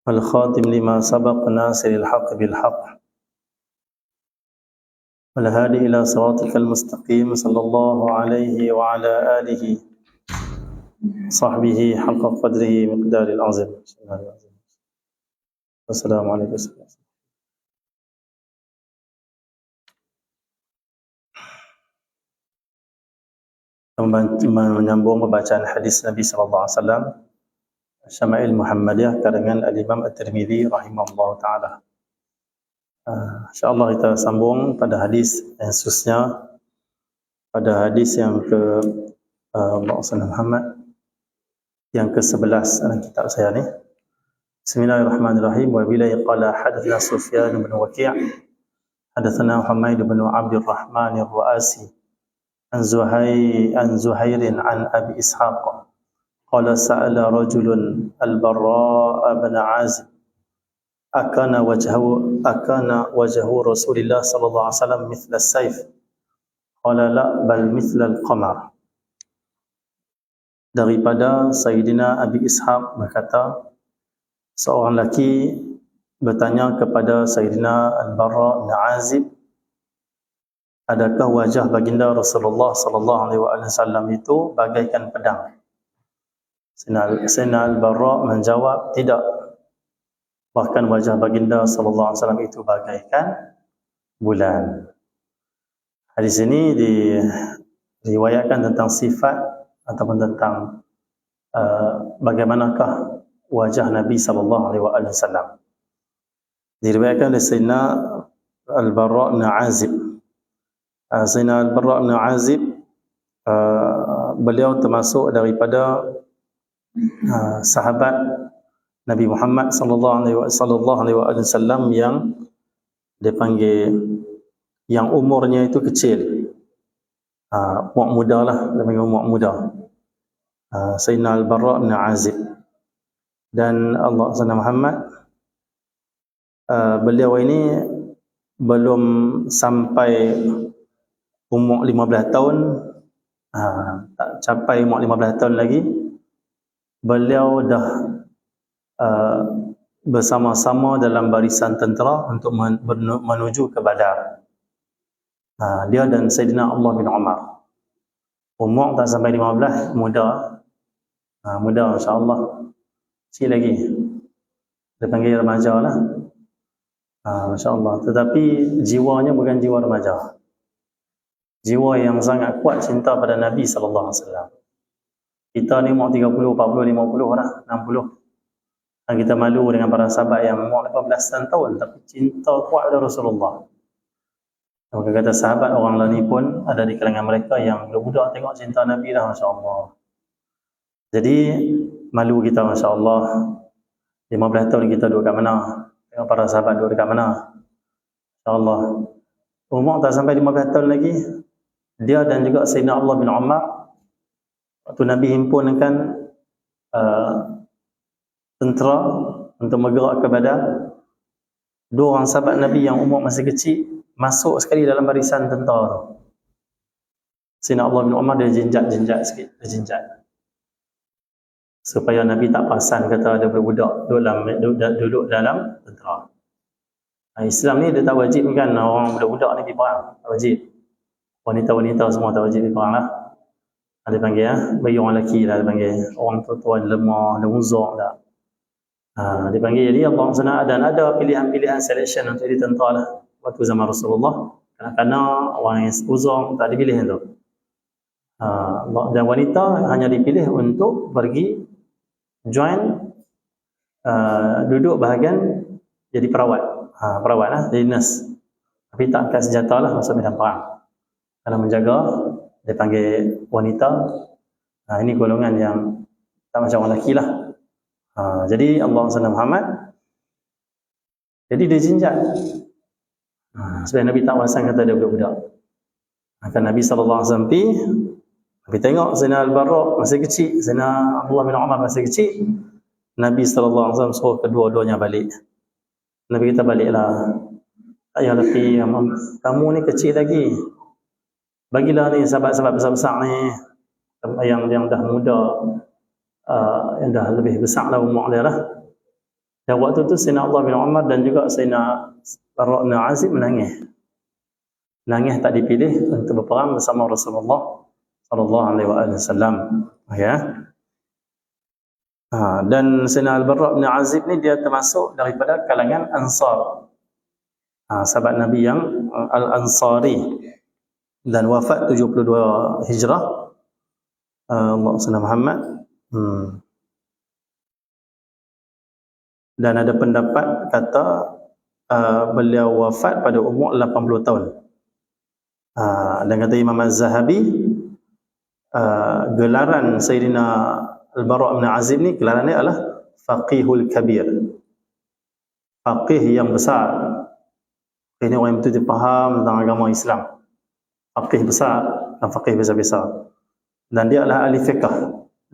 والخاتم لما سبق ناصر الحق بالحق والهادي إلى صراطك المستقيم صلى الله عليه وعلى آله صحبه حق قدره مقدار العظيم. والسلام عليكم. Menyambung pembacaan hadis Nabi sallallahu alaihi wasallam Syama'il Muhammadiyah karangan Al-Imam At-Tirmidzi rahimahullah taala. InsyaAllah kita sambung pada hadis yang seterusnya, pada hadis yang ke Muhammad yang ke-11 dalam kitab saya ni. Bismillahirrahmanirrahim. Wa billahi qala hadatsana Sufyan bin Waqi', hadatsana Humaid bin Abdul Rahman ar-Ru'asi an Zuhairin an Abi Ishaq qala sa'ala rajulun al-Barra' bin Azib akana wajhu Rasulillah sallallahu alaihi wasallam mithla as-sayf qala la bal mithla al-qamar. Daripada Sayyidina Abi Ishaq berkata, seorang lelaki bertanya kepada Sayyidina Al-Barra' bin Azib, adakah wajah baginda Rasulullah sallallahu alaihi wasallam itu bagaikan pedang? Sayyidina Al-Barra' menjawab, tidak. Bahkan wajah baginda sallallahu alaihi wasallam itu bagaikan bulan. Hadis ini diriwayatkan tentang sifat ataupun tentang bagaimanakah wajah Nabi sallallahu alaihi wasallam. Diriwayatkan oleh Sayyidina Al-Barra' bin Azib. Sayyidina Al-Barra' bin Azib beliau termasuk daripada sahabat Nabi Muhammad sallallahu alaihi wasallam yang dipanggil yang umurnya itu kecil. Umur muda lah, dia panggil umur muda. Sayyidina Al-Barra' bin Azib. Dan Allah Subhanahu Muhammad, beliau ini belum sampai umur 15 tahun, tak capai umur 15 tahun lagi, beliau dah bersama-sama dalam barisan tentera untuk menuju ke Badar. Dia dan Sayyidina Abdullah bin Umar. Umur tak sampai 15, muda. Muda insya-Allah. Kecil lagi. Dia panggil remaja lah. Masya-Allah. Tetapi jiwanya bukan jiwa remaja. Jiwa yang sangat kuat cinta pada Nabi sallallahu alaihi wasallam. Kita ni umur 30, 40, 50 lah, 60. Dan kita malu dengan para sahabat yang umur 18 tahun tapi cinta kuat pada Rasulullah. Maka kata sahabat orang lain pun ada di kalangan mereka yang budak tengok cinta Nabi dah, masya-Allah. Jadi malu kita, masya-Allah. 15 tahun kita duduk kat mana? Tengok para sahabat duduk dekat mana? Masya-Allah. Umur tak sampai 15 tahun lagi, dia dan juga Sayyidina Abdullah bin Umar, waktu Nabi himpunkan tentera untuk bergerak ke Badar, dua orang sahabat Nabi yang umur masih kecil masuk sekali dalam barisan tentera tu. Sayyidina Abdullah bin Umar dia jinjat sikit, dia jinjat. Supaya Nabi tak perasan kata ada budak duduk dalam tentera. Islam ni dia tak wajib kan orang budak-budak ni pergi perang, tak wajib. Wanita-wanita semua tak wajib pergi perang lah. Dia panggil bagi orang lelaki lah, dia panggil. Orang tua-tua lemah, dia uzur tak. Dia panggil, jadi Allah SWT dan ada pilihan-pilihan selection untuk jadi tentera lah. Waktu zaman Rasulullah, kadang-kadang orang yang uzur tak dipilih tu. Dan wanita hanya dipilih untuk pergi join, duduk bahagian jadi perawat. Perawat lah, jadi nurse. Tapi tak angkat senjata lah, masuk medan perang. Kalau menjaga, dia panggil wanita. Ini golongan yang tak macam orang lelaki lah. Jadi Allah SWT Muhammad, jadi dia jinjat. Sebab Nabi tak perasan kata dia budak-budak. Maka Nabi SAW pergi, Nabi tengok Sayyidina Al-Barra' masih kecil, Sayyidina Abdullah bin Umar masih kecil. Nabi SAW suruh kedua-duanya balik. Nabi kita baliklah. Ayah lelaki, kamu ni kecil lagi. Bagilah ni sahabat-sahabat besar-besar ni, yang dah muda, yang dah lebih besar lah umur dia lah. Dan waktu tu Sayyidina Allah bin Umar dan juga Sayyidina Bara' bin Azib menangis. Menangis tak dipilih untuk berperang bersama Rasulullah sallallahu alaihi wasallam. Ya. Dan Sayyidina Al-Bara' bin Azib ni dia termasuk daripada kalangan Ansar. Sahabat Nabi yang Al-Ansari, dan wafat 72 Hijrah. Allah SWT Muhammad. Dan ada pendapat kata beliau wafat pada umur 80 tahun. Dan kata Imam Az-Zahabi, gelaran Sayyidina Al-Bara' bin Azib ni, gelarannya adalah Faqihul Kabir. Faqih yang besar. Ini orang yang betul-betul faham tentang agama Islam. Faqih besar dan faqih besar-besar. Dan dia adalah ahli fiqh.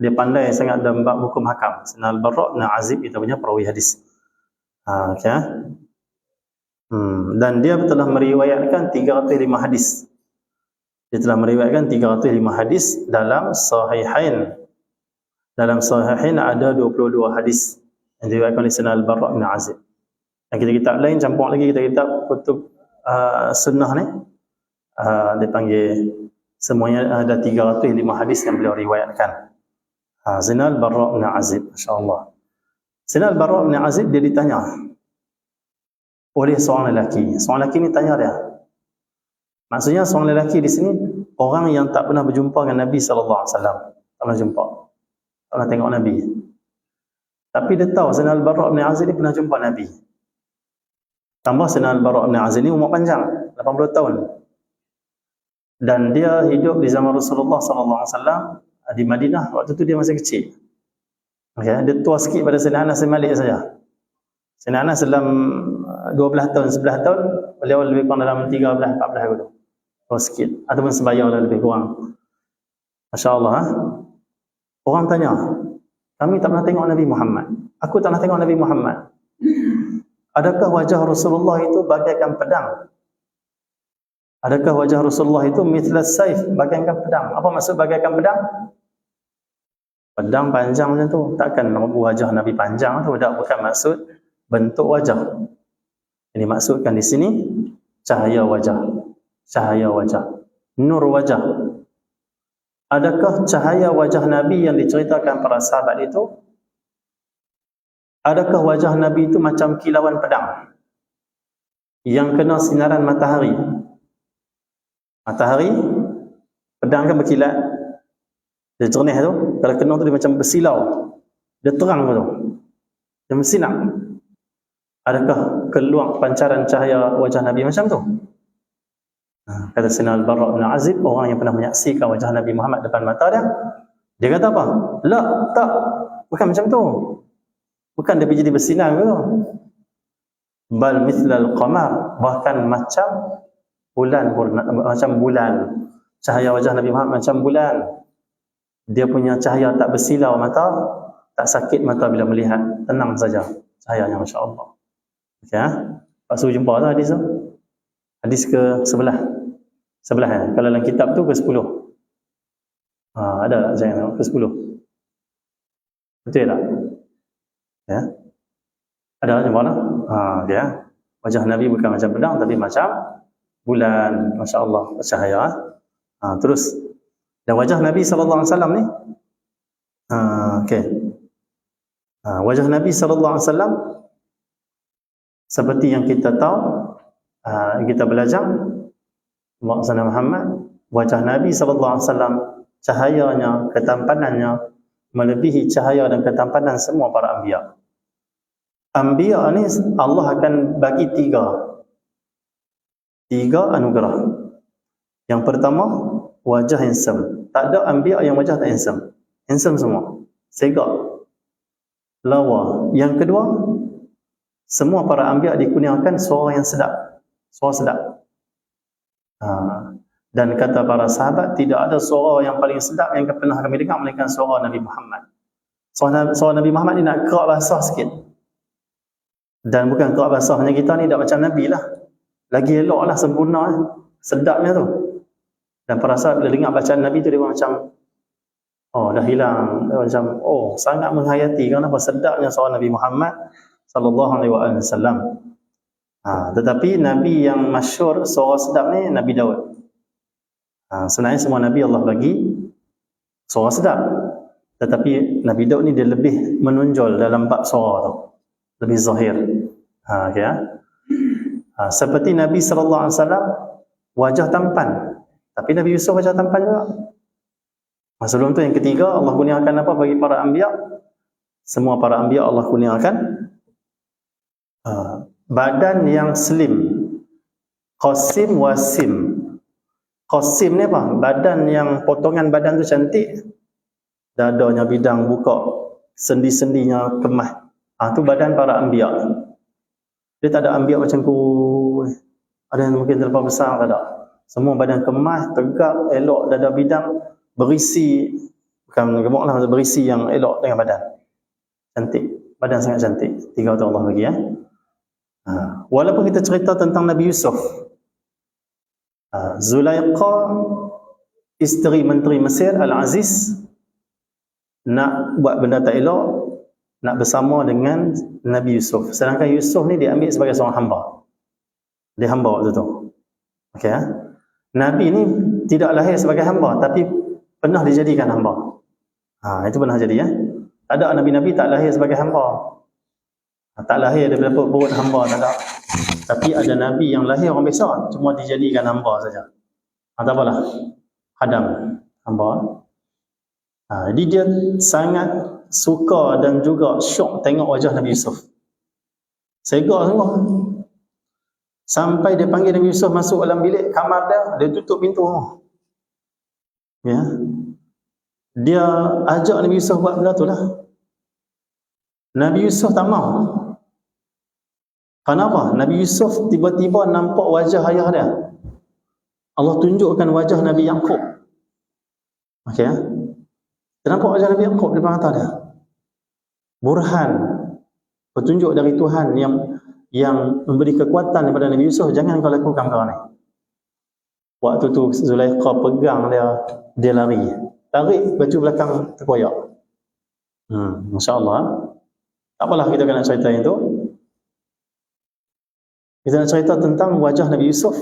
Dia pandai sangat dalam bab hukum hakam. Sayyidina Al-Bara' bin Azib kita punya perawi hadis. Okay. Dan dia telah meriwayatkan 305 hadis. Dia telah meriwayatkan 305 hadis dalam Sahihain. Dalam Sahihain ada 22 hadis yang diriwayatkan oleh Sayyidina Al-Bara' bin Azib. Dan kitab-kitab lain campur lagi kitab-kitab kutub sunnah ni, dia panggil semuanya ada 305 hadis yang beliau riwayatkan. Sayyidina Al-Bara' bin Azib, masya-Allah. Sayyidina Al-Bara' bin Azib dia ditanya oleh seorang lelaki. Seorang lelaki ni tanya dia. Maksudnya seorang lelaki di sini orang yang tak pernah berjumpa dengan Nabi sallallahu alaihi wasallam. Tak pernah jumpa. Tak pernah tengok Nabi. Tapi dia tahu Sayyidina Al-Bara' bin Azib ni pernah jumpa Nabi. Tambah Sayyidina Al-Bara' bin Azib ni umur panjang, 80 tahun. Dan dia hidup di zaman Rasulullah sallallahu alaihi wasallam di Madinah. Waktu tu dia masih kecil. Okay, dia tua sikit pada Sayyidina Anas bin Malik saja. Sayyidina Anas dalam 12 tahun, 11 tahun, beliau lebih kurang dalam 13, 14 tahun. Tua sikit. Ataupun sebaya lah lebih kurang. Masya Allah. Orang tanya, kami tak pernah tengok Nabi Muhammad. Aku tak pernah tengok Nabi Muhammad. Adakah wajah Rasulullah itu bagaikan pedang? Adakah wajah Rasulullah itu mithlas saif, bagaikan pedang? Apa maksud bagaikan pedang? Pedang panjang macam tu. Takkan wajah Nabi panjang tu. Bukan maksud bentuk wajah. Ini maksudkan di sini cahaya wajah. Cahaya wajah. Nur wajah. Adakah cahaya wajah Nabi yang diceritakan para sahabat itu? Adakah wajah Nabi itu macam kilauan pedang yang kena sinaran matahari? Matahari, pedang kan berkilat. Dia jernih tu, kalau kena tu dia macam bersilau. Dia terang tu. Dia bersinar. Adakah keluar pancaran cahaya wajah Nabi macam tu? Kata Sayyidina Al-Bara' bin Azib, orang yang pernah menyaksikan wajah Nabi Muhammad depan mata dia, dia kata apa? La, tak. Bukan macam tu. Bukan dia jadi bersinar ke? Bal mithlal qamar, bahkan macam bulan, macam bulan. Cahaya wajah Nabi Muhammad macam bulan. Dia punya cahaya tak bersilau mata, tak sakit mata bila melihat, tenang saja cahayanya, masya-Allah. Okey, Pak Su jumpa tu hadis tu. Hadis ke sebelah ya. Kalau dalam kitab tu ke 10. Ada saya ke 10. Betul tak? Ya. Ada macam mana? Dia wajah Nabi bukan macam pedang tapi macam bulan, masya-Allah, cahaya. Terus dan wajah Nabi sallallahu alaihi wasallam ni okey. Wajah Nabi sallallahu alaihi wasallam seperti yang kita tahu, kita belajar Muhammad Muhammad, wajah Nabi sallallahu alaihi wasallam cahayanya, ketampanannya melebihi cahaya dan ketampanan semua para anbiya. Anbiya ni Allah akan bagi tiga anugerah. Yang pertama, wajah handsome. Tak ada anbiya yang wajah tak handsome. Handsome semua. Segak. Lawa. Yang kedua, semua para anbiya dikurniakan suara yang sedap. Suara sedap. Dan kata para sahabat, tidak ada suara yang paling sedap yang pernah kami dengar melainkan suara Nabi Muhammad. Suara Nabi Muhammad ni nak kerak basah sikit. Dan bukan kerak basah, hanya kita ni tak macam Nabi lah. Lagi elok lah, sempurna sedapnya tu. Dan para sahabat bila dengar bacaan Nabi tu, dia macam dah hilang. Dia macam sangat menghayati. Kenapa sedapnya suara Nabi Muhammad sallallahu alaihi wasallam. Tetapi Nabi yang masyhur suara sedap ni Nabi Daud. Sebenarnya semua Nabi Allah bagi suara sedap. Tetapi Nabi Daud ni dia lebih menonjol dalam bab suara tu. Lebih zahir. Okay, seperti Nabi sallallahu alaihi wasallam wajah tampan. Tapi Nabi Yusuf wajah tampan juga. Sebelum tu yang ketiga, Allah kurniakan apa bagi para anbiya? Semua para anbiya Allah kurniakan badan yang slim. Qasim wasim. Qasim ni apa? Badan yang potongan badan tu cantik. Dadanya bidang buka, sendi-sendinya kemah. Tu badan para anbiya. Dia tak ada anbiya macam ku. Ada yang mungkin terlalu besar, tak ada. Semua badan kemah, tegak, elok, dada bidang, berisi, bukan gemuk lah, berisi yang elok dengan badan. Cantik. Badan sangat cantik. Tiga tu Allah bagi Walaupun kita cerita tentang Nabi Yusuf, Zulaikha, isteri Menteri Mesir, Al-Aziz, nak buat benda tak elok, nak bersama dengan Nabi Yusuf. Sedangkan Yusuf ni diambil sebagai seorang hamba. Dia hamba waktu tu. Okey, Nabi ni tidak lahir sebagai hamba, tapi pernah dijadikan hamba. Itu pernah jadi Ada Nabi-Nabi tak lahir sebagai hamba. Tak lahir daripada perut hamba, tak ada. Tapi ada Nabi yang lahir orang biasa, cuma dijadikan hamba saja. Tak apalah. Khadam, hamba. Jadi dia sangat suka dan juga syok tengok wajah Nabi Yusuf. Sega semua. Sampai dia panggil Nabi Yusuf masuk dalam bilik kamar dia tutup pintu. Dia ajak Nabi Yusuf buat benda tu lah. Nabi Yusuf tak mau. Kenapa? Nabi Yusuf tiba-tiba nampak wajah ayah dia. Allah tunjukkan wajah Nabi Yaqub. Okey, dia nampak wajah Nabi Yaqub di depan mata dia. Burhan, petunjuk dari Tuhan yang memberi kekuatan kepada Nabi Yusuf. Jangan kau lakukan perkara ni. Waktu tu Zulaikha pegang dia lari. Tarik baju belakang terkoyak. Masya-Allah. Tak apalah kita kena cerita itu. Kita nak cerita tentang wajah Nabi Yusuf.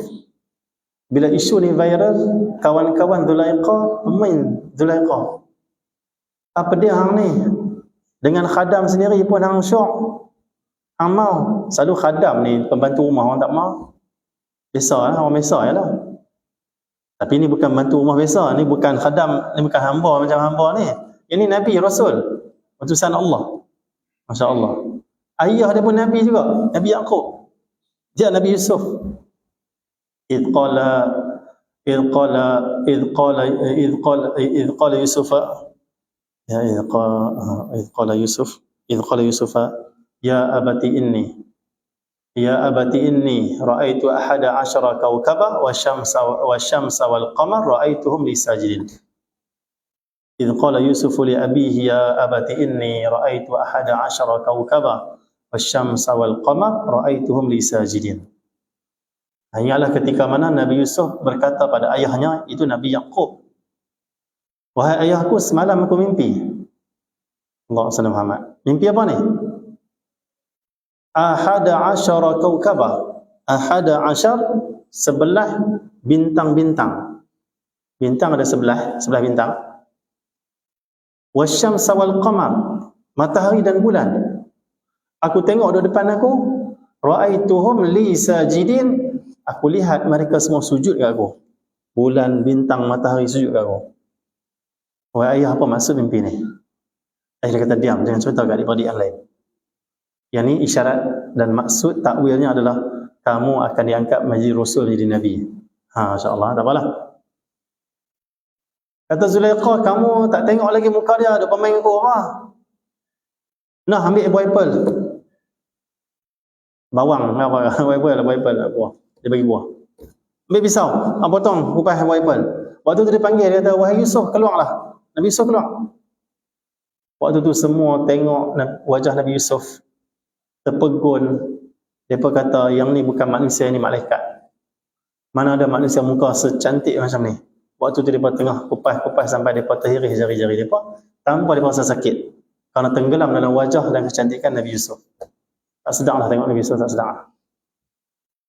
Bila isu ni viral, kawan-kawan Zulaikha, pemain Zulaikha, apa dia hang ni? Dengan khadam sendiri pun hang syok. Hang mau. Selalu khadam ni pembantu rumah, orang tak mau. Biasa lah, orang biasa je lah. Tapi ni bukan bantu rumah biasa, ni bukan khadam, ni bukan hamba macam hamba ni. Ini Nabi Rasul, utusan Allah. Masya Allah. Ayah dia pun Nabi juga, Nabi Yaqub. Dia Nabi Yusuf. Idh qala Yusuf ya abati inni ra'aitu ahada asyara kawkaba wasyamsa wal qamar ra'aituhum li sajidin. Idh qala Yusuf li abihi ya abati inni ra'aitu ahada asyara kawkaba wasyamsa wal qamar ra'aituhum li sajidin. Ialah ketika mana Nabi Yusuf berkata pada ayahnya, itu Nabi Yaqub, wahai ayahku, semalam aku mimpi. Allah SWT Muhammad. Mimpi apa ni? Ahada asyara kawkaba. Ahada asyar, 11 bintang-bintang. Bintang ada 11 bintang. Wasyamsa wal qamar, matahari dan bulan. Aku tengok di depan aku, ra'aituhum li sajidin. Aku lihat mereka semua sujud kat aku. Bulan, bintang, matahari sujud kat aku. Wahai ayah, apa maksud mimpi ni? Ayah kata diam, jangan cerita kat adik-adik yang lain. Yang ni isyarat dan maksud takwilnya adalah kamu akan diangkat menjadi rasul, jadi nabi. Insya-Allah, tak apalah. Kata Zulaikha, kamu tak tengok lagi muka dia, dia pemain aku apa? Nah, ambil buah apple. Bawang apa? Buah apple. Dia bagi buah. Ambil pisau, potong, kupas buah apple. Waktu tu dia panggil, dia kata, wahai Yusuf, keluarlah. Nabi Yusuf keluar. Waktu tu semua tengok wajah Nabi Yusuf, terpegun. Mereka kata, yang ni bukan manusia, ni malaikat. Mana ada manusia muka secantik macam ni. Waktu tu mereka tengah kupas-kupas sampai mereka terhiris jari-jari mereka, tanpa mereka rasa sakit. Kerana tenggelam dalam wajah dan kecantikan Nabi Yusuf. Tak sedap lah tengok Nabi Yusuf, tak sedap lah.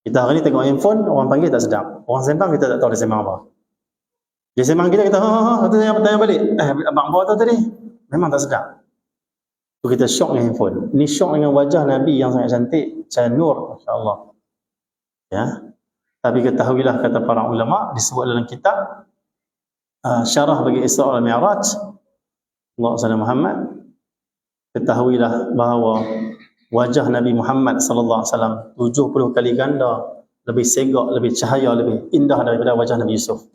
Kita hari ni tengok handphone, orang panggil tak sedap. Orang sembang kita tak tahu dia sembang apa. Dia sembang kita tanya balik. Abang apa tu tadi? Memang tak sedap. So, kita syok dengan handphone. Ni syok dengan wajah Nabi yang sangat cantik, cahaya nur, masya-Allah. Ya. Tapi ketahuilah kata para ulama disebut dalam kitab syarah bagi Isra wal Mi'raj Allah SWT Muhammad, ketahuilah bahawa wajah Nabi Muhammad sallallahu alaihi wasallam 70 kali ganda lebih segak, lebih cahaya, lebih indah daripada wajah Nabi Yusuf.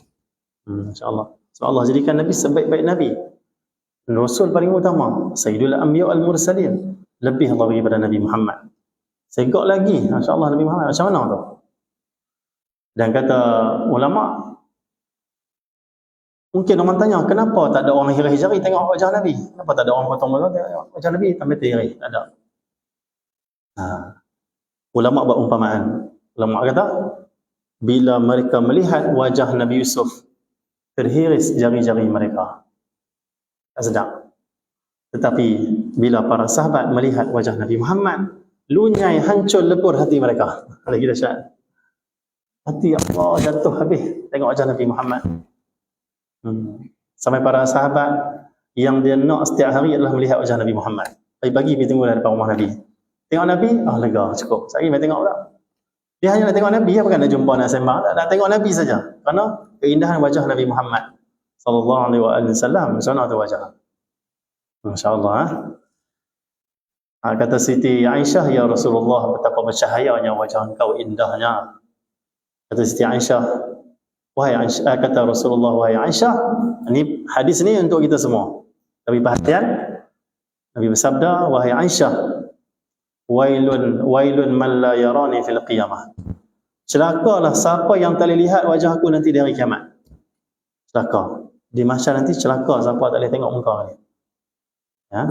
Insya-Allah. So Allah jadikan Nabi sebaik-baik Nabi. Rasul paling utama, Sayyidul Anbiya wal Mursalin. Lebih Allah bagi pada Nabi Muhammad. Segak lagi, masya-Allah Nabi Muhammad macam mana tu? Dan kata ulama, mungkin orang tanya, kenapa tak ada orang hiri jari tengok wajah Nabi? Kenapa tak ada orang potong mulut tengok wajah Nabi tambah hiri? Tak ada. Ulama buat umpamaan. Ulama kata, bila mereka melihat wajah Nabi Yusuf, terhiris jari-jari mereka. Tak sedap. Tetapi bila para sahabat melihat wajah Nabi Muhammad, lunyai, hancur, lebur hati mereka. Lagi dahsyat. Hati Allah jatuh habis tengok wajah Nabi Muhammad. Sampai para sahabat yang dia nak setiap hari adalah melihat wajah Nabi Muhammad. Pagi-pagi pergi tunggu depan rumah Nabi. Tengok Nabi, lega, cukup. Sekali mai tengok pula. Dia hanya nak tengok Nabi, bukan nak jumpa, nak sembang. Nak tengok Nabi saja. Kerana keindahan wajah Nabi Muhammad sallallahu alaihi wasallam. Macam mana tu wajah? Masya-Allah. Kata Siti Aisyah, ya Rasulullah, betapa bercahayanya wajah engkau, indahnya. Kata Siti Aisyah, wahai Aisyah, kata Rasulullah, wahai Aisyah, ini hadis ni untuk kita semua. Tapi perhatian, Nabi bersabda, wahai Aisyah, wailun man la yarani fil qiyamah. Celakalah siapa yang tak boleh lihat wajah aku nanti di hari kiamat. Celaka. Di mahsyar nanti celaka siapa tak boleh tengok muka ni. Ya.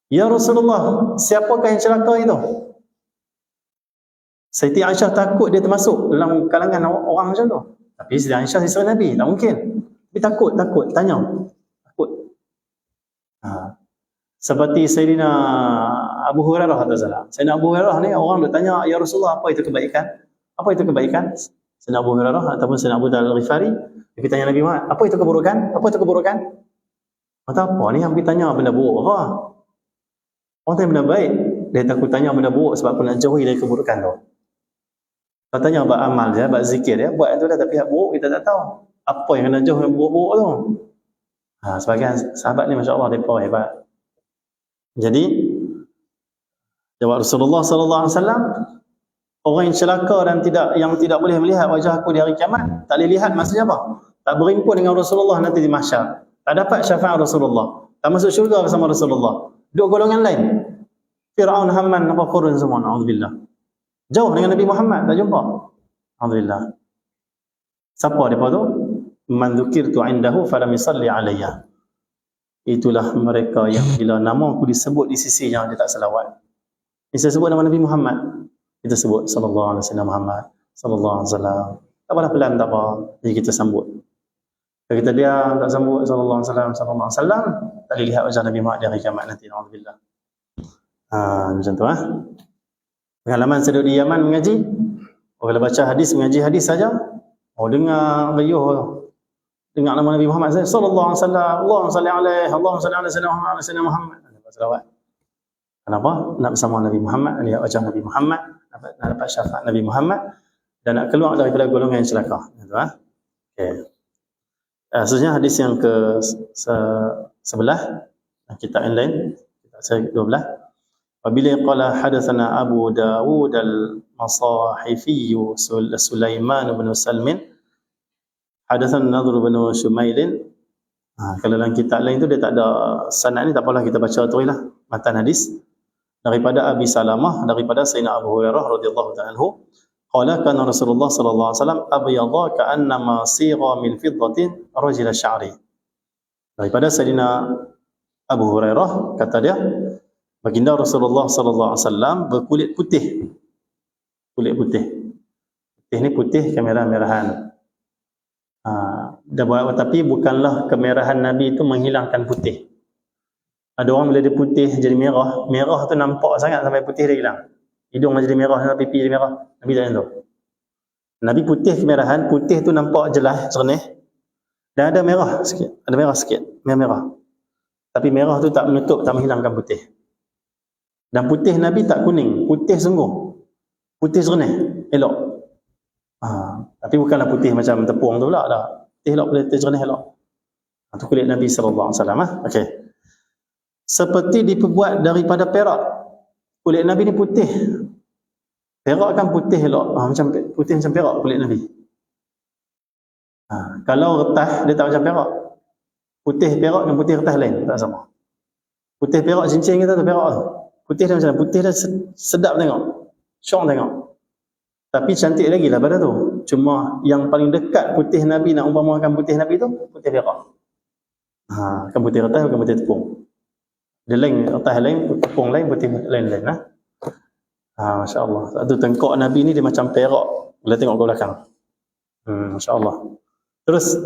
Ya Rasulullah, siapakah yang celaka itu? Siti Aisyah takut dia termasuk dalam kalangan orang macam tu. Tapi Siti Aisyah isteri Nabi, tak mungkin. Tapi takut, tanya. Takut. Seperti Sayyidina Abu Hurairah kata salah. Sayyidina Abu Hurairah ni orang dia tanya, ya Rasulullah, apa itu kebaikan? Apa itu kebaikan? Sayyidina Abu Hurairah ataupun Sayyidina Abu Dzar Al-Ghifari, dia tanya Nabi Muhammad, apa itu keburukan? Apa itu keburukan? Kata apa ni yang pergi tanya benda buruk apa? Orang tanya benda baik, dia takut tanya benda buruk sebab aku nak jauhi dari keburukan tu. Kalau tanya buat amal dia, buat zikir dia, buat itu dah, tapi hak buruk kita tak tahu. Apa yang kena jauh yang buruk-buruk tu? Sebagian sahabat ni masya-Allah depa hebat. Jadi jawab Rasulullah sallallahu alaihi wasallam, orang yang celaka dan tidak boleh melihat wajah aku di hari kiamat, tak boleh lihat maksudnya apa? Tak berimpun dengan Rasulullah nanti di mahsyar. Tak dapat syafaat Rasulullah. Tak masuk syurga bersama Rasulullah. Dua golongan lain. Fir'aun, Haman, apa Qurun semua, naudzubillah. Jauh dengan Nabi Muhammad, tak jumpa. Alhamdulillah. Siapa depa tu? Man dzukirtu indahu falam yusalli alayya. Itulah mereka yang bila nama aku disebut di sisinya dia tak selawat. Kita sebut nama Nabi Muhammad, kita sebut sallallahu alaihi wasallam Muhammad sallallahu alaihi wasallam. Tak apa pelan, tak apa. Jadi kita sambut. Kalau kita diam tak sambut sallallahu alaihi wasallam, tak boleh lihat wajah Nabi Muhammad di hari kiamat nanti, alhamdulillah. Macam tu Pengalaman saya duduk di Yaman mengaji, kalau baca hadis, mengaji hadis saja, dengar riuh, dengar nama Nabi Muhammad sallallahu alaihi wasallam, Allahumma salli alaihi, Allahumma salli ala sayyidina Muhammad. Selawat. Kenapa? Nak bersama Nabi Muhammad, lihat wajah Nabi Muhammad, nak dapat syafaat Nabi Muhammad dan nak keluar daripada golongan yang celaka. Okey. Seterusnya hadis yang ke sebelah, kitab yang lain, kitab saya 12. Apabila qala hadatsana Abu Dawud al-Masahifi Sulaiman bin Salmin hadatsana Nadhr bin Shumail. Kalau dalam kitab lain tu dia tak ada sanad ni, tak apalah, kita baca teruslah matan hadis daripada Abi Salamah daripada Sayyidina Abu Hurairah radhiyallahu ta'ala anhu, qala kana Rasulullah sallallahu alaihi wasallam abyadha ka'annama sira min fiddatin rajul sya'ri. Daripada Sayyidina Abu Hurairah kata dia, baginda Rasulullah sallallahu alaihi wasallam berkulit putih. Kulit putih. Putih ni putih kemerah-merahan. Tapi bukanlah kemerahan Nabi itu menghilangkan putih. Ada orang bila dia putih jadi merah, merah tu nampak sangat sampai putih dia hilang. hidung jadi merah, pipi jadi merah. Nabi tak macam tu. Nabi putih kemerahan, putih tu nampak jelas, jernih. Dan ada merah sikit, ada merah sikit, merah. Tapi merah tu tak menutup, tak menghilangkan putih. Dan putih Nabi tak kuning, putih sungguh. Putih jernih, elok. Tapi bukanlah putih macam tepung tu pula dah. Putih elok, putih jernih elok. Itu kulit Nabi SAW. Okey. Seperti diperbuat daripada perak. Kulit Nabi ni putih. Perak kan putih elok. Macam putih macam perak kulit Nabi. Kalau retas dia tak macam perak. Putih perak dengan putih retas lain, tak sama. Putih perak cincin kita tu perak tu. Putih dia macam mana? Putih dia sedap tengok. Syok tengok. Tapi cantik lagi lah pada tu. Cuma yang paling dekat putih Nabi, nak umpamakan putih Nabi tu, putih perak. Bukan putih retas, bukan putih tepung. Dia lain, retas lain, tepung lain, putih lain-lain. Masya Allah. Satu tengkok Nabi ni dia macam perak. Bila tengok ke belakang. Masya Allah. Terus,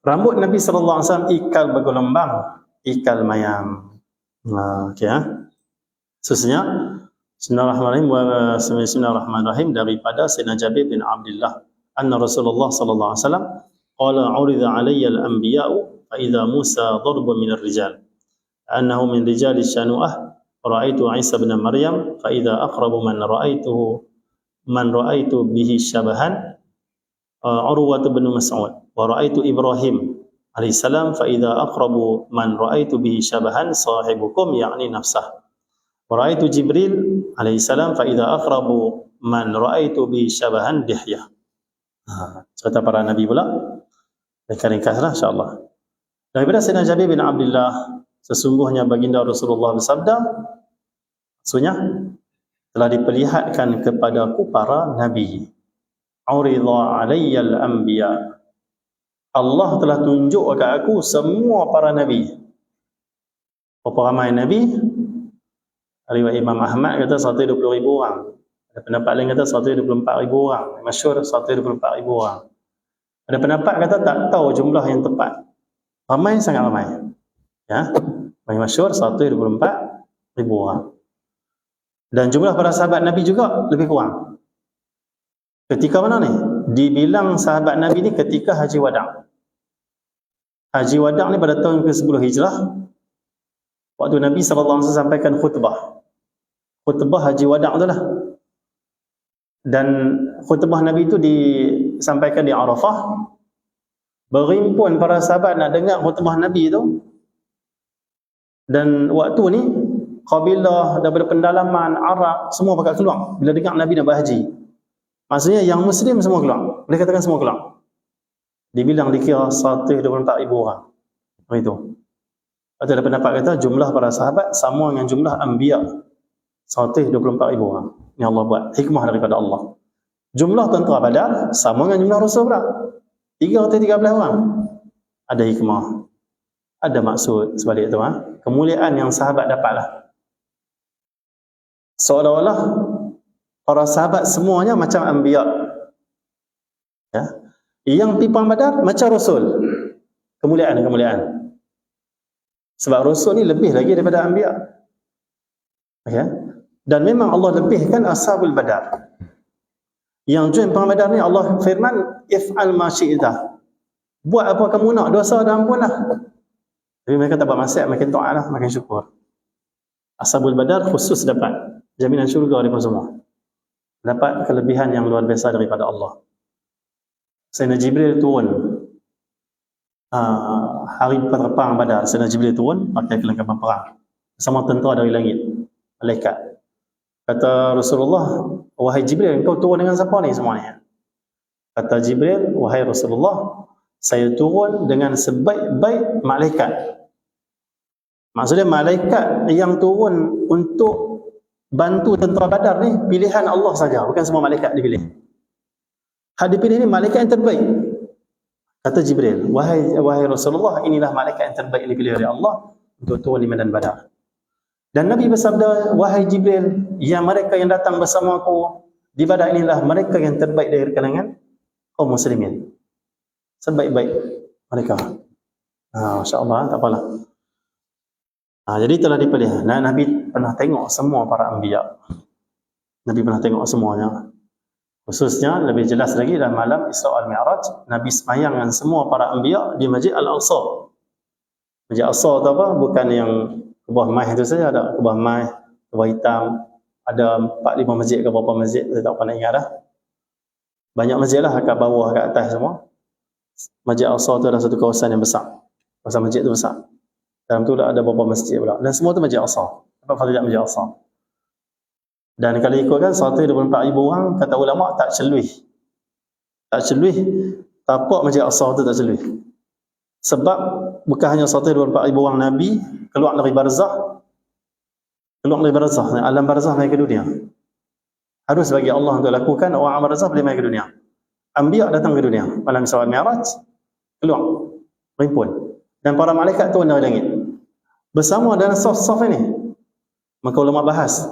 rambut Nabi SAW ikal bergelombang, ikal mayam. Seterusnya, Bismillahirrahmanirrahim daripada Sayyidina Jabir bin Abdullah anna Rasulullah sallallahu alaihi wasallam qala urida alayya al-anbiya'u fa idza Musa darbun min ar-rijal annahu min rijal shanu'ah ra'aitu Isa bin Maryam fa idza aqrabu man ra'aitu bihi syabahan Urwah bin Mas'ud wa ra'aitu Ibrahim alaihi salam fa idza aqrabu man ra'aitu bihi syabahan sahibukum ya'ni nafsah. Ra'aitu Jibril alaihi salam fa idza aqrabu man ra'aitu bi syabahan Dihyah. Cerita para nabi pula. Ringkaslah insya-Allah. Daripada Sayyidina Jabir bin Abdullah, sesungguhnya baginda Rasulullah bersabda, maksudnya telah diperlihatkan kepadaku para nabi. Urida alayyal anbiya. Allah telah tunjuk kepada aku semua para nabi. Berapa ramai nabi? Riwayat Imam Ahmad kata 120,000 orang. Ada pendapat lain kata 124,000 orang. Masyhur 124,000 orang. Ada pendapat kata tak tahu jumlah yang tepat. Ramai, sangat ramai. Ya, masyhur 124,000 orang. Dan jumlah para sahabat Nabi juga lebih kurang. Ketika mana ni? Dibilang sahabat Nabi ni ketika Haji Wada'. Haji Wada' ni pada tahun ke-10 Hijrah. Waktu Nabi SAW sampaikan khutbah. Khutbah Haji Wada' tu lah. Dan khutbah Nabi itu disampaikan di Arafah. Berimpun para sahabat nak dengar khutbah Nabi itu. Dan waktu ni, kabilah daripada pendalaman Arab, semua pakat keluar. Bila dengar Nabi nak berhaji. Maksudnya yang Muslim semua keluar. Boleh katakan semua keluar. Dibilang dikira 124,000 orang. Itu. Ada pendapat kata jumlah para sahabat sama dengan jumlah anbiya. 124,000 orang. Ini Allah buat. Hikmah daripada Allah. Jumlah tentera Badar sama dengan jumlah Rasul pula. 3 atau 13 orang. Ada hikmah. Ada maksud sebalik itu. Kemuliaan yang sahabat dapatlah. Seolah-olah para sahabat semuanya macam anbiya. Ya. Yang pergi perang Badar macam Rasul. Kemuliaan. Sebab Rasul ni lebih lagi daripada anbiya. Okay. Dan memang Allah lebihkan ashabul Badar. Yang join perang Badar ni Allah firman if'al ma syi'ta. Buat apa kamu nak, dosa dah ampunlah. Tapi mereka tak buat maksiat, makin taatlah, makin syukur. Ashabul Badar khusus dapat jaminan syurga daripada semua. Dapat kelebihan yang luar biasa daripada Allah. Sayyidina Jibril turun hari perang Badar. Sayyidina Jibril turun pakai kelengkapan perang bersama tentera dari langit, malaikat. Kata Rasulullah, wahai Jibril, engkau turun dengan siapa ni semua ni? Kata Jibril, wahai Rasulullah, saya turun dengan sebaik-baik malaikat. Maksudnya malaikat yang turun untuk bantu tentera Badar ni pilihan Allah saja, bukan semua malaikat dipilih. Hak dipilih ni malaikat yang terbaik. Kata Jibril, wahai Rasulullah, inilah malaikat yang terbaik dipilih oleh Allah untuk turun di medan Badar. Dan Nabi bersabda, wahai Jibril, yang mereka yang datang bersama aku di Badar inilah mereka yang terbaik dari kalangan kaum muslimin. Sebaik-baik mereka. Masya Allah, tak apalah. Jadi telah dipilih. Nabi pernah tengok semua para anbiya. Nabi pernah tengok semuanya. Khususnya lebih jelas lagi dalam malam Isra wal Mi'raj, Nabi semayang dengan semua para anbiya di Masjid Al-Aqsa. Masjid Al-Aqsa tu apa? Bukan yang kubah mai itu saja, ada kubah mai, kubah hitam, ada 4-5 masjid ke berapa masjid, saya tak pernah ingat dah. Banyak masjid lah kat bawah, kat atas semua. Masjid Al-Aqsa tu ada satu kawasan yang besar. Kawasan masjid tu besar. Dalam tu ada beberapa masjid pula. Dan semua tu Masjid Al-Aqsa. Dapat fadilat Masjid Al-Aqsa. Dan kalau ikutkan 124,000 orang, kata ulama tak celuih. Tak celuih, tapak Masjid Al-Aqsa tu tak celuih. Sebab bukan hanya 124,000 orang Nabi keluar dari barzah, alam barzah mai ke dunia. Harus bagi Allah untuk lakukan, orang barzah boleh mai ke dunia. Anbiya datang ke dunia malam Isra wal Mi'raj, keluar, berhimpun. Dan para malaikat turun dari langit bersama dalam saf-saf ini. Maka ulama bahas,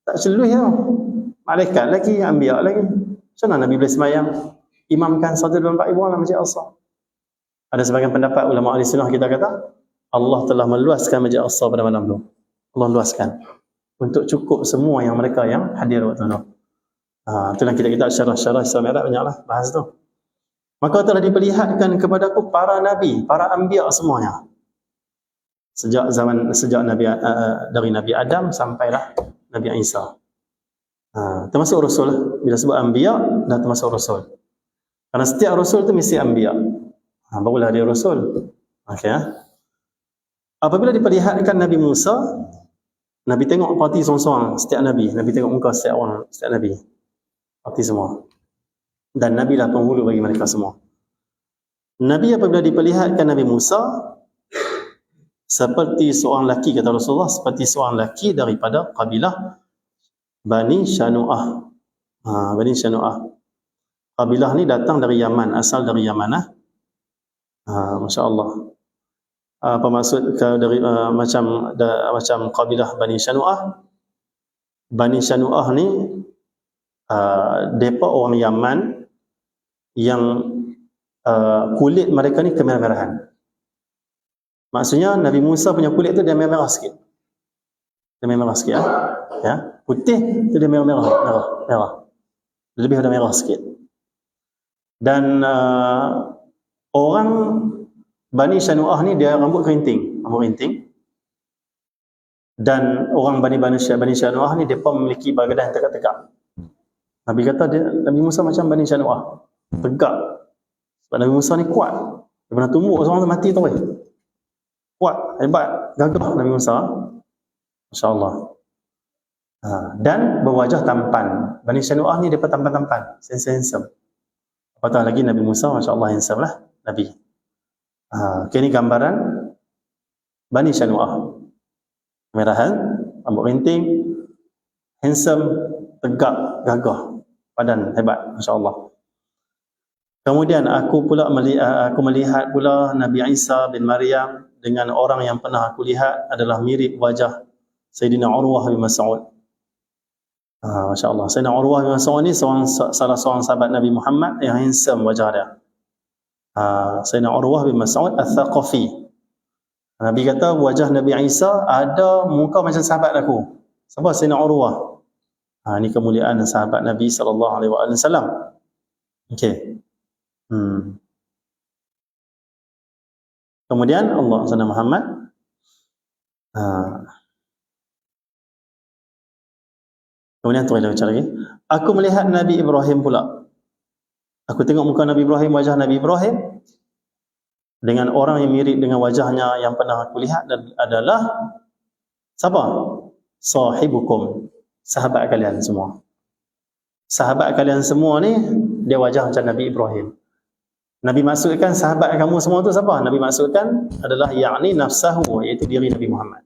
tak celuih tau. Malaikat lagi, anbiya lagi. Macam mana Nabi boleh semayang imamkan 124,000 orang dalam Masjid Al-Aqsa? Ada sebagian pendapat ulama ahli sunnah kita kata Allah telah meluaskan Masjid Al-Aqsa pada malam tu. Allah luaskan untuk cukup semua yang mereka yang hadir waktu tu. Itulah kita syarah-syarah Isra Mi'raj banyaklah bahas tu. Maka telah diperlihatkan kepadaku para nabi, para anbiya semuanya. Sejak Nabi dari Nabi Adam sampailah Nabi Isa. Termasuk rasul. Bila sebut anbiya dah termasuk rasul. Karena setiap rasul tu mesti anbiya. Barulah dia rasul. Okey. Apabila diperlihatkan Nabi Musa, Nabi tengok parti seorang-seorang setiap Nabi. Nabi tengok muka setiap orang, setiap Nabi. Parti semua. Dan Nabi lah penghulu bagi mereka semua. Nabi apabila diperlihatkan Nabi Musa, seperti seorang lelaki, kata Rasulullah, seperti seorang lelaki daripada kabilah Bani Shanu'ah. Bani Shanu'ah. Kabilah ni datang dari Yaman, asal dari Yaman. Masya Allah. Apa maksud dari macam kabilah Bani Shanu'ah? Bani Shanu'ah ni mereka orang Yaman yang kulit mereka ni kemerah-merahan. Maksudnya Nabi Musa punya kulit tu dia merah sikit. Dia merah sikit ya. Putih tu dia merah. Lebih ada merah sikit. Dan orang Bani Shanu'ah ni dia rambut kerinting. Dan orang Bani Shanu'ah ni depa memiliki badan tegak-tegak. Nabi kata Nabi Musa macam Bani Shanu'ah, tegak. Sebab Nabi Musa ni kuat. Dia pernah tumbuk seorang tu mati tu. Kuat, hebat, gagah Nabi Musa. Masya-Allah. Dan berwajah tampan. Bani Shanu'ah ni depa tampan-tampan, handsome. Apatah lagi Nabi Musa, masya-Allah handsome lah Nabi. Ini gambaran Bani Shanu'ah. Merahan, rambut kerinting, handsome, tegak, gagah, badan hebat, masya-Allah. Kemudian aku melihat pula Nabi Isa bin Maryam dengan orang yang pernah aku lihat adalah mirip wajah Sayyidina Urwah bin Mas'ud. Masya-Allah. Sayyidina Urwah bin Mas'ud ni salah seorang sahabat Nabi Muhammad yang handsome wajah dia. Sayyidina Urwah bin Mas'ud Al-Thaqafi. Nabi kata wajah Nabi Isa ada muka macam sahabat aku. Siapa? Sayyidina Urwah. Ini kemuliaan sahabat Nabi SAW. Okey. Kemudian Allah SWT Muhammad. Kemudian tu kita bicara lagi. Aku melihat Nabi Ibrahim pula. Aku tengok muka Nabi Ibrahim, wajah Nabi Ibrahim dengan orang yang mirip dengan wajahnya yang pernah aku lihat adalah siapa? Sahibukum, sahabat kalian semua. Sahabat kalian semua ni dia wajah macam Nabi Ibrahim. Nabi maksudkan sahabat kamu semua tu siapa? Nabi maksudkan adalah yakni nafsahu, iaitu diri Nabi Muhammad.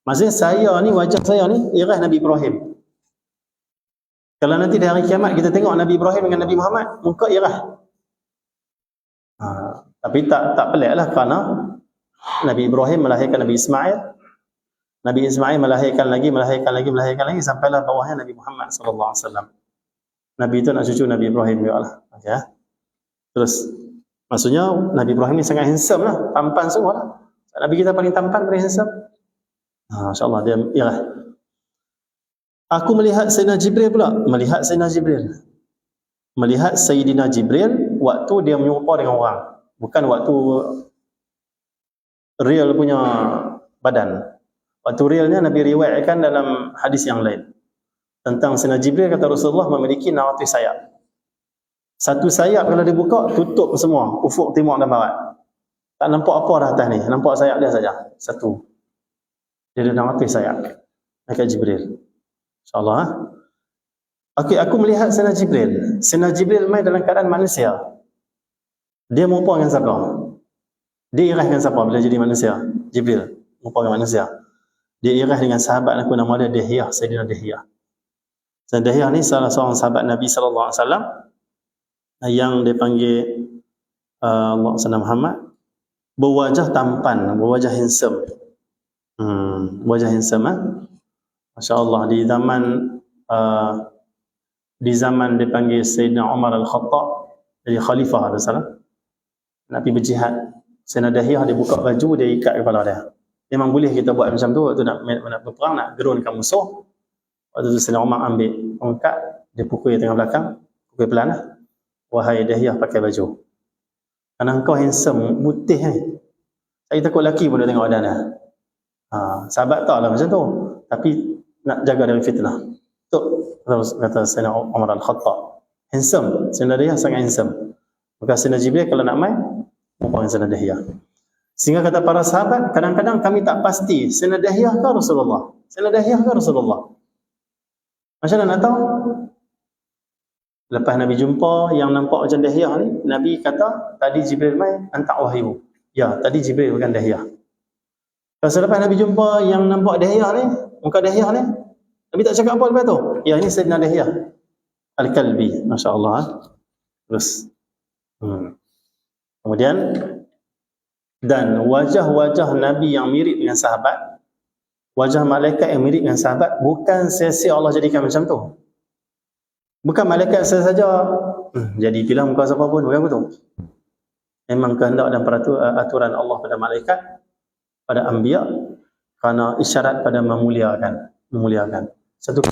Maksudnya saya ni, wajah saya ni irah Nabi Ibrahim. Kalau nanti di hari kiamat kita tengok Nabi Ibrahim dengan Nabi Muhammad, muka irah. Tapi tak pelik lah kerana Nabi Ibrahim melahirkan Nabi Ismail. Nabi Ismail melahirkan lagi sampailah bawahnya Nabi Muhammad SAW. Nabi itu nak cucu Nabi Ibrahim juga lah. Okay. Terus maksudnya Nabi Ibrahim ni sangat handsome lah, tampan semua lah. Nabi kita paling tampan, paling handsome. Masya-Allah dia ialah. Aku melihat Sayyidina Jibril pula. Melihat Sayyidina Jibril waktu dia menyumpah dengan orang. Bukan waktu real punya badan. Waktu realnya Nabi riwayatkan dalam hadis yang lain. Tentang Sayyidina Jibril, kata Rasulullah, memiliki 600 sayap. Satu sayap kalau dibuka, tutup semua ufuk timur dan barat. Tak nampak apa dah atas ni. Nampak sayap dia saja. Satu. Dia ada 600 sayap. Malaikat Jibril. InsyaAllah. Okey, aku melihat Sayyidina Jibril. Sayyidina Jibril main dalam keadaan manusia. Dia merupa dengan siapa? Dia irah dengan siapa bila jadi manusia? Jibril. Merupa dengan manusia. Dia irah dengan sahabat aku nama dia Dihiyah. Sayyidina Dihiyah. Sayyidina Dihiyah ni salah seorang sahabat Nabi SAW yang dipanggil Allah SWT Muhammad. Berwajah tampan. Berwajah handsome. Wajah handsome. Masya Allah, di zaman dipanggil Sayyidina Umar Al-Khattab, jadi khalifah Rasulullah, Nabi berjihad. Sayyidina Dihiyah dia buka baju, dia ikat kepala dia. Memang boleh kita buat macam tu waktu nak berperang, nak gerunkan musuh. Waktu tu Sayyidina Umar ambil pangkat, dia pukul tengah belakang, pukul pelan lah. Wahai Dihiyah, pakai baju. Kerana engkau handsome, putih Saya takut lelaki pun dia tengok badan dia. Sahabat tak lah macam tu. Tapi nak jaga dari fitnah. Tu kata Sayyidina Umar Al-Khattab. Handsome. Sayyidina Dihiyah sangat handsome. Maka Sayyidina Jibril kalau nak main, merupakan Sayyidina Dihiyah. Sehingga kata para sahabat, kadang-kadang kami tak pasti Sayyidina Dihiyah ke Rasulullah? Sayyidina Dihiyah ke Rasulullah? Macam mana nak tahu? Lepas Nabi jumpa yang nampak macam Dihiyah ni, Nabi kata, tadi Jibril main, hantar wahyu. Ya, tadi Jibril bukan Dihiyah. Kalau selepas Nabi jumpa yang nampak Dihiyah ni, muka Dihiyah ni, Nabi tak cakap apa lepas tu? Ya, ini Sayyidina Dihiyah Al-Kalbi. Masya Allah. Terus. Kemudian, dan wajah-wajah Nabi yang mirip dengan sahabat, wajah malaikat yang mirip dengan sahabat, bukan sia-sia Allah jadikan macam tu. Bukan malaikat saja jadi pilih muka siapa pun, bukan betul. Memang kehendak dan aturan Allah pada malaikat, pada anbiya, kerana isyarat pada memuliakan. Satu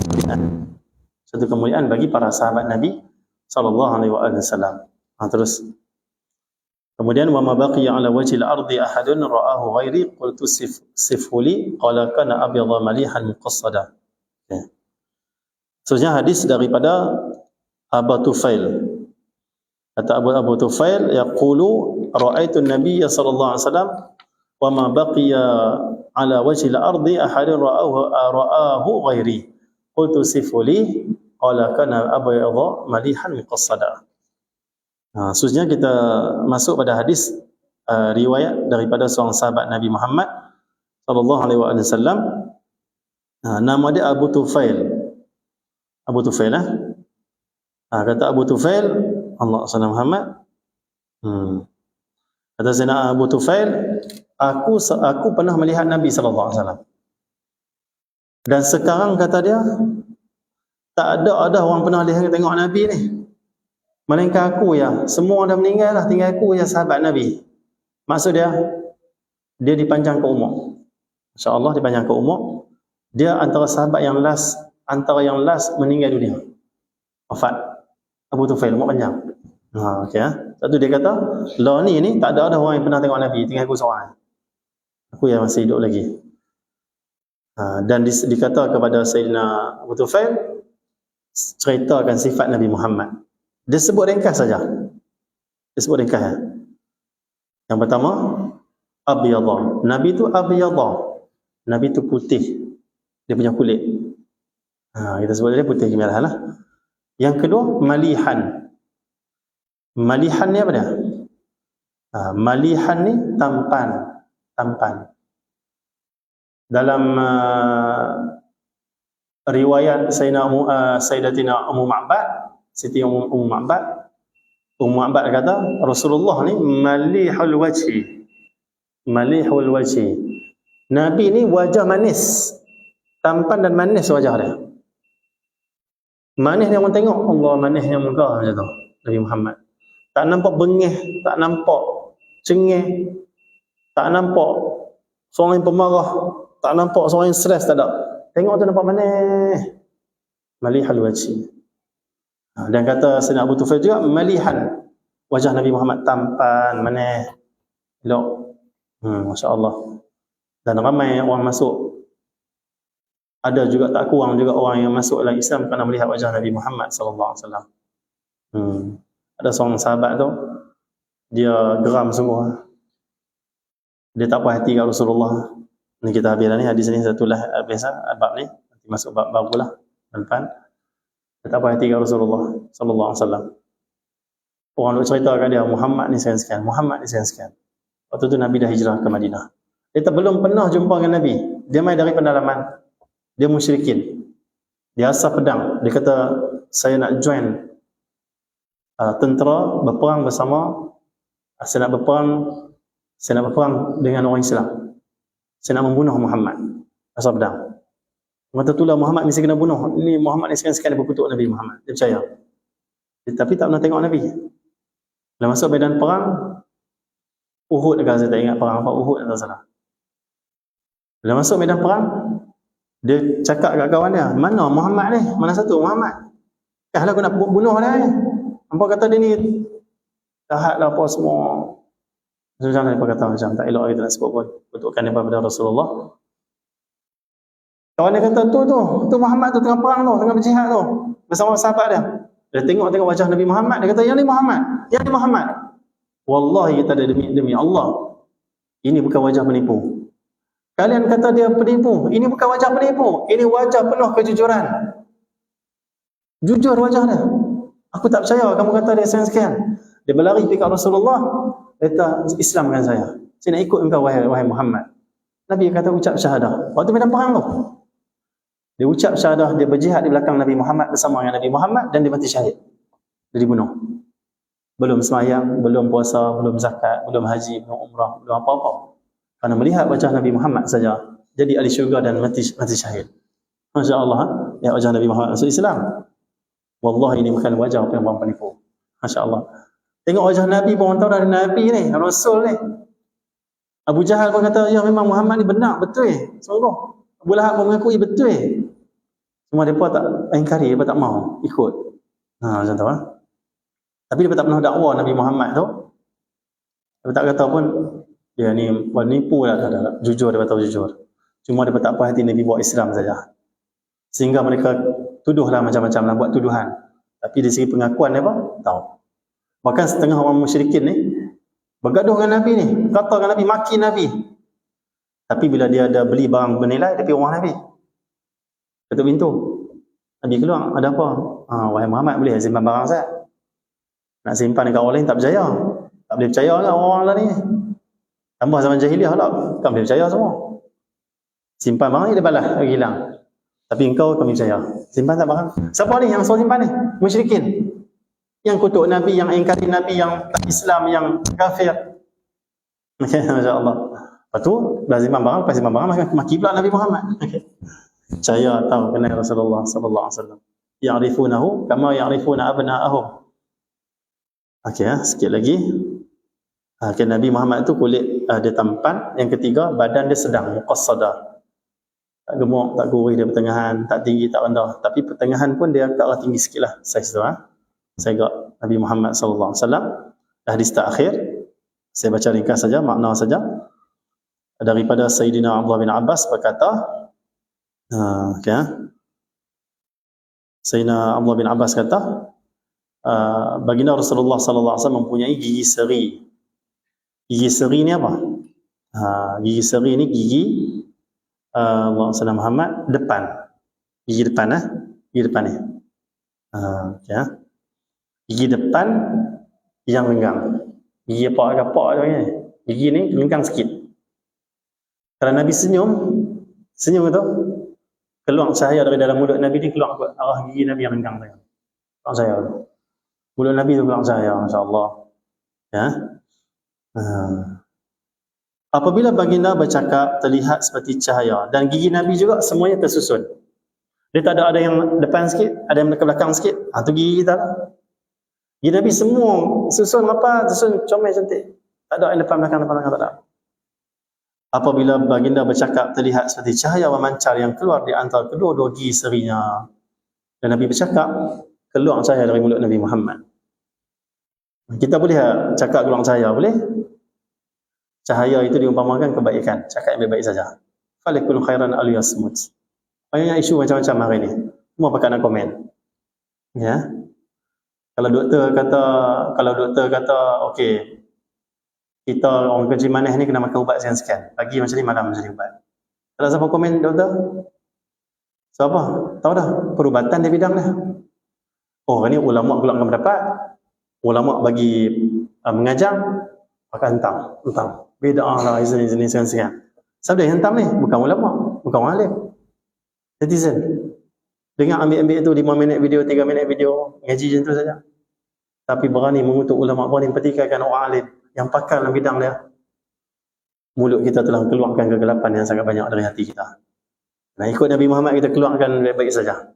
kemuliaan bagi para sahabat Nabi SAW. Terus. Kemudian wa ma baqiya ala wajhil ardi ahadun ra'ahu ghairi qultu sifhuli qala kana abyadha malihan muqassada. Seterusnya hadis daripada Abu Tufail. Kata Abu Tufail, yaqulu ra'aitu an-nabiy sallallahu alaihi wasallam wa ma baqiya ala wajhil ardi ahadun ra'ahu ghairi qultu sifhuli qala kana abyadha malihan muqassada. Seterusnya kita masuk pada hadis riwayat daripada seorang sahabat Nabi Muhammad sallallahu alaihi wasallam. Nama dia Abu Tufail. Abu Tufail kata Abu Tufail, Allah SWT Muhammad. Kata Sayyidina Abu Tufail, aku pernah melihat Nabi sallallahu alaihi wasallam. Dan sekarang kata dia, tak ada orang pernah lihat tengok Nabi ni. Melainkan aku ya. Semua dah meninggal dah, tinggal aku ya sahabat Nabi. Maksud dia dipanjang ke umur. InsyaAllah dipanjang ke umur. Dia antara sahabat yang last meninggal dunia. Wafat. Abu Tufail, umur panjang. Satu dia kata, lah ni tak ada orang yang pernah tengok Nabi, tinggal aku seorang. Aku yang masih hidup lagi. Dan dikata kepada Sayyidina Abu Tufail, ceritakan sifat Nabi Muhammad. Dia sebut ringkas saja. Yang pertama, abyadha. Nabi tu abyadha. Nabi tu putih. Dia punya kulit. Kita sebut dia putih kemerah lah. Yang kedua, malihan. Malihan ni apa dia? Malihan ni tampan. Dalam riwayat Sayyidatina Ummu Ma'bad, Siti Ummu Ma'bad kata Rasulullah ni malihul wajhi. Nabi ni wajah manis, tampan dan manis wajah dia. Manis dia orang tengok, Allah manisnya muka macam tu Nabi Muhammad. Tak nampak bengih, tak nampak cengih, tak nampak seorang yang pemarah, tak nampak seorang yang stres, tak ada. Tengok tu nampak manis. malihal wajhi. Dan kata Sayyidina Abu Tufail juga, malihan wajah Nabi Muhammad, tampan, manis, elok. Masya-Allah. Dan ramai orang masuk, ada juga tak kurang juga orang yang masuk dalam Islam kerana melihat wajah Nabi Muhammad sallallahu alaihi wasallam. Ada seorang sahabat tu, dia geram sungguh. Dia tak puas hati kat Rasulullah. Ni kita habis dah ni, hadis ni satulah biasa bab ni, nanti masuk bab barulah depan. Dia tak puas hati kat Rasulullah sallallahu alaihi wasallam. Orang nak cerita kat dia, Muhammad ni sekian-sekian, Muhammad ni sekian-sekian. Waktu tu Nabi dah hijrah ke Madinah. Dia tak belum pernah jumpa dengan Nabi. Dia mai dari pendalaman. Dia musyrikin. Dia asal pedang. Dia kata, saya nak join tentera, berperang bersama, saya nak berperang dengan orang Islam. Saya nak membunuh Muhammad. Asal pedang. Mata tulah Muhammad mesti kena bunuh. Ni Muhammad ni sekian-sekian dia berkutuk Nabi Muhammad. Dia percaya. Tapi tak pernah tengok Nabi. Dah masuk medan perang, Uhud dekat, saya tak ingat perang apa, Uhud atau salah. Dah masuk medan perang, dia cakap kat kawan dia, mana Muhammad ni? Mana satu Muhammad? Lah aku nak bunuh dia ni. Hampa kata dia ni jahat lah apa semua. Macam mana dia kata macam tak elok kita nak sebut pun. Kutukan daripada Rasulullah. Kawan dia kata tu Muhammad tu tengah perang tu, tengah berjihad tu bersama sahabat dia. Dia tengok wajah Nabi Muhammad, dia kata yang ni Muhammad, yang ni Muhammad. Wallahi kita ada demi Allah, ini bukan wajah penipu. Kalian kata dia penipu, ini bukan wajah penipu, ini wajah penuh kejujuran. Jujur wajah dia. Aku tak percaya kamu kata dia sekian-sekian. Dia berlari pergi kat Rasulullah, dia kata Islamkan saya nak ikut engkau wahai Muhammad. Nabi kata ucap syahadah. Waktu medan perang tu, dia ucap syahadah, dia berjihad di belakang Nabi Muhammad bersama dengan Nabi Muhammad dan dia mati syahid. Dia dibunuh. Belum sembahyang, belum puasa, belum zakat, belum haji, belum umrah, belum apa-apa. Kerana melihat wajah Nabi Muhammad saja, jadi ahli syurga dan mati syahid. Masya Allah, ya wajah Nabi Muhammad masuk Islam. Wallahi ini bukan wajah orang penipu. Masya Allah. Tengok wajah Nabi pun orang tahu dari Nabi ni, Rasul ni. Abu Jahal pun kata, ya memang Muhammad ni benar, betul. Sungguh. Abu Lahab pun mengakui betul. Semua mereka tak ingkari, mereka tak mau ikut. Macam tu lah. Tapi mereka tak pernah dakwa Nabi Muhammad tu. Mereka tak kata pun, ya ni menipu lah, tak. Jujur, mereka tahu jujur. Cuma mereka tak puas hati Nabi buat Islam saja. Sehingga mereka tuduhlah macam-macam lah, buat tuduhan. Tapi dari segi pengakuan mereka, tahu. Bahkan setengah orang musyrikin ni, bergaduh dengan Nabi ni, kata dengan Nabi, maki Nabi. Tapi bila dia ada beli barang bernilai, dia pergi rumah Nabi. Ketuk pintu. Nabi keluar, ada apa? Wahai Muhammad, boleh simpan barang saya? Nak simpan dekat orang lain, tak percaya. Tak boleh percaya lah orang-orang lah ni. Tambah zaman jahiliah lah, kan boleh percaya semua. Simpan barang ni, dia balas, dia hilang. Tapi engkau kami percaya. Simpan tak barang? Siapa ni yang suruh simpan ni? Musyrikin. Yang kutuk Nabi, yang ingkari Nabi, yang tak Islam, yang kafir. Okay, Masya Allah. Lepas tu, dah simpan barang, lepas simpan barang, maki pula Nabi Muhammad. Okay. Percaya tahu kenal Rasulullah sallallahu alaihi wasallam. Ya'rifunahu kama ya'rifuna abna'ahum. Okey, sikit lagi. Nabi Muhammad tu kulit dia tampan, yang ketiga badan dia sedang, muqassada. Tak gemuk, tak gurih, dia pertengahan, tak tinggi, tak rendah. Tapi pertengahan pun dia ke arah tinggi sikitlah saiz tu. Saya agak Nabi Muhammad sallallahu alaihi wasallam. Hadis terakhir, saya baca ringkas saja, makna saja. Daripada Sayyidina Abdullah bin Abbas berkata, Sayyidina Abdullah bin Abbas kata, baginda Rasulullah sallallahu alaihi wasallam mempunyai gigi seri. Gigi seri ni apa? Gigi seri ni gigi Allahumma salli Muhammad depan. Gigi depan gigi depan ni. Gigi depan yang lenggang. Gigi apa tu ni? Gigi ni lenggang sikit. Kalau Nabi senyum tu keluar cahaya dari dalam mulut Nabi ni, keluar ke arah gigi Nabi yang lenggang tu. Keluar cahaya. Mulut Nabi tu keluar cahaya, masya-Allah. Ya. Apabila baginda bercakap terlihat seperti cahaya, dan gigi Nabi juga semuanya tersusun. Dia tak ada yang depan sikit, ada yang ke belakang sikit. Tu gigi kita lah. Gigi Nabi semua susun rapat, susun comel cantik. Tak ada yang depan belakang tak ada. Apabila baginda bercakap terlihat seperti cahaya memancar yang keluar di antara kedua-dua gigi serinya. Dan Nabi bercakap, keluar cahaya dari mulut Nabi Muhammad. Kita boleh cakap keluar cahaya? Boleh. Cahaya itu diumpamakan kebaikan, cakap yang baik-baik saja. Falikul khairan aliyasmut. Banyak isu macam-macam hari ni. Semua pakai nak komen. Ya. Kalau doktor kata okey, kita orang kerja manis ni kena makan ubat sekian-sekian. Pagi macam ni, malam macam ni ubat. Kalau siapa komen doktor? Siapa? Tahu dah, perubatan dia bidang dia. Oh, ni ulama keluarkan pendapat. Ulama bagi mengajar, pakai hentam. Bid'ah lah, izin sekian-sekian. Siapa dia hentam ni? Bukan ulama, bukan orang alim. Netizen. Dengar ambil tu 5 minit video, 3 minit video, ngaji macam tu saja. Tapi berani mengutuk ulama, berani pertikaikan orang alim yang pakar dalam bidang dia. Mulut kita telah keluarkan kegelapan yang sangat banyak dari hati kita. Nah, ikut Nabi Muhammad kita keluarkan baik-baik saja.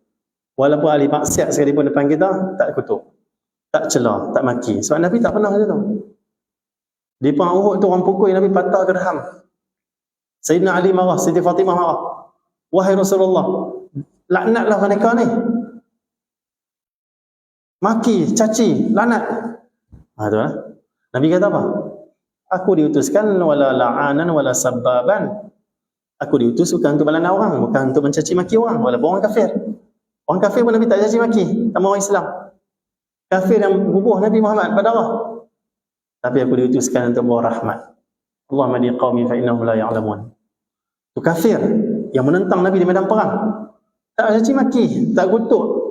Walaupun ahli maksiat sekalipun depan kita, tak kutuk, tak celah, tak maki. Sebab Nabi tak pernah macam tu. Di perang Uhud tu orang pukul Nabi patah gerham. Sayyidina Ali marah, Siti Fatimah marah. Wahai Rasulullah, laknatlah mereka ni. Maki, caci, laknat. Tu lah. Nabi kata apa? Aku diutuskan wala la'anan wala sabbaban. Aku diutus bukan untuk melana orang, bukan untuk mencaci maki orang, walaupun orang kafir. Orang kafir pun Nabi tak caci maki, sama orang Islam. Kafir yang bubuh Nabi Muhammad pada Allah. Tapi aku diutuskan untuk bawa rahmat. Allahumma di qaumi fa innahum la ya'lamun. Itu kafir yang menentang Nabi di medan perang. Tak caci maki, tak kutuk.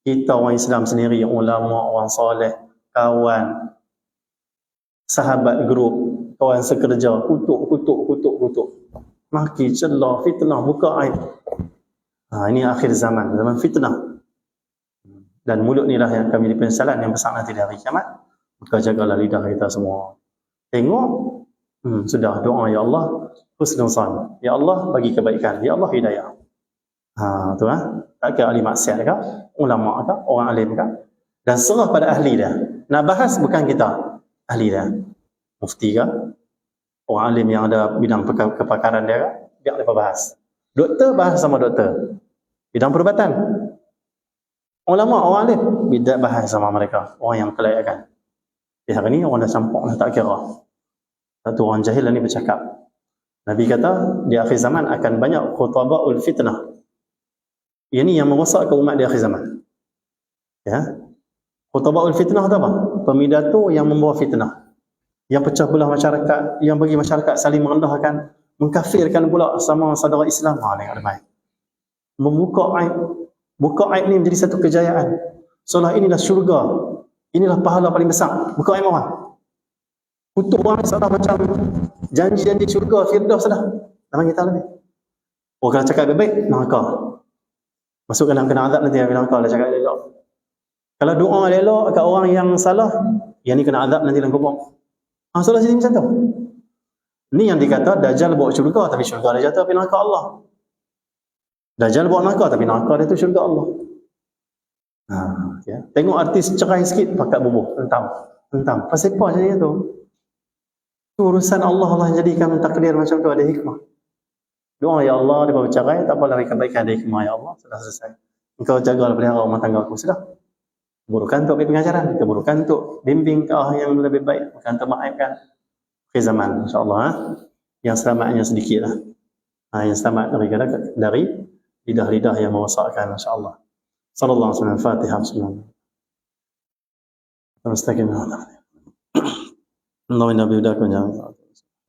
Kita orang Islam sendiri, ulama, orang soleh, kawan, sahabat grup, kawan sekerja, kutuk. Maki, celah, fitnah, buka aib. Ini akhir zaman fitnah. Dan mulut ni lah yang kami dipensalan yang besar nanti dari kiamat. Maka jagalah lidah kita semua. Tengok, sudah doa, ya Allah, husnuzan. Ya Allah, bagi kebaikan. Ya Allah, hidayah. Tu lah. Tak kira ahli maksiat ke, ulama ke, orang alim ke. Dan serah pada ahli dia. Nak bahas bukan kita, ahli dia. Mufti ke, orang alim yang ada bidang kepakaran dia ke, biar dia bahas. Doktor bahas sama doktor. Bidang perubatan. Ulama, orang alim, bidak bahas sama mereka. Orang yang kelayakan. Hari ni orang dah campur dah, tak kira. Satu orang jahil ni bercakap. Nabi kata, di akhir zaman akan banyak khutabaul fitnah. Ini yang merosakkan umat di akhir zaman. Ya. Khutabaul fitnah tu apa? Pemidato yang membawa fitnah. Yang pecah belah masyarakat, yang bagi masyarakat saling merendahkan, mengkafirkan pula sama saudara Islam. Ni ada baik. Membuka aib. Buka aib ni menjadi satu kejayaan. Seolah inilah syurga. Inilah pahala paling besar. Buka aib orang. Kutuk orang seolah macam janji-janji syurga, firdaus dah. Namanya kita lebih. Oh, kalau cakap baik-baik, neraka. Masukkan dalam kena azab nanti yang neraka lah cakap elok. Kalau doa elok kat orang yang salah, yang ni kena azab nanti dalam kubur. Salah sini macam tu. Ni yang dikata Dajjal bawa syurga, tapi syurga dia jatuh tapi neraka Allah. Dajjal bawa neraka, tapi neraka dia tu syurga Allah. Ya. Tengok artis cerai sikit, pakat bubuh, hentam. Pasal apa macam tu? Itu urusan Allah yang jadikan takdir macam tu, ada hikmah. Doa, ya Allah, dia bercerai, tak apalah kebaikan, ada hikmah, ya Allah, sudah selesai. Engkau jagalah pelihara rumah tangga aku, sudah. Keburukan untuk pengajaran, keburukan untuk bimbing ke arah yang lebih baik, bukan untuk maafkan. Akhir zaman, insyaAllah. Yang selamatnya sedikit lah. Yang selamat dari lidah-lidah yang merosakkan, insyaAllah. Sallallahu alaihi wasallam. Fatihah. Bismillahirrahmanirrahim. Allah inna bihudakum ya Allah.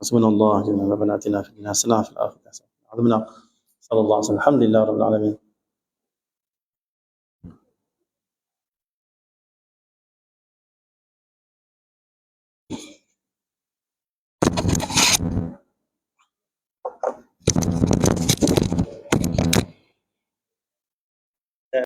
Hasbunallah wa ni'mal wakeel. Rabbana atina fid dunya hasanah wa fil akhirati hasanah. Sallallahu alaihi wasallam. Alhamdulillah rabbil alamin.